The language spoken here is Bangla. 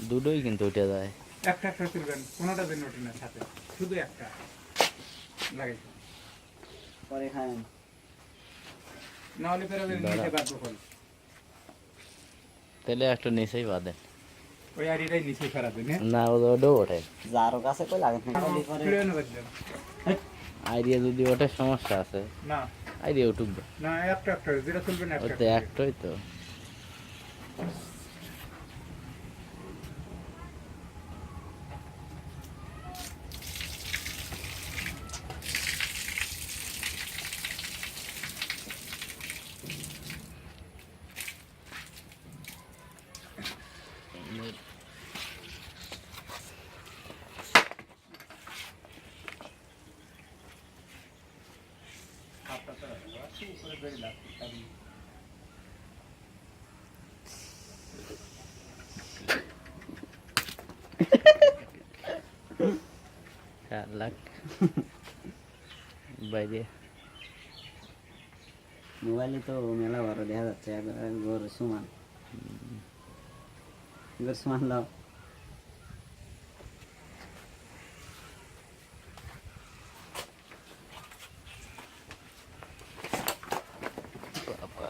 দুটোই কিন্তু উঠে যায়। একটা একটা তুলবেন, কোনোটা দিন ওঠে না সাথে, শুধু একটা লাগাইছে পরে খায়েন না হলে ফের নিচে বাঁধবো ফল। তাহলে একটু নিচেই বাঁধে ওই আড়িটাই নিচে ফেরাবেন। না, ওটাও ওঠে। যারও কাছে কই লাগে আইডিয়া যদি ওঠে সমস্যা আছে না, আইডিয়া উঠুক না একটা একটা যেটা তুলবেন একটা ওতে একটাই তো। বাইরে মোবাইলে তো মেলা বড় দেখা যাচ্ছে গোর সমান দাও বাবা।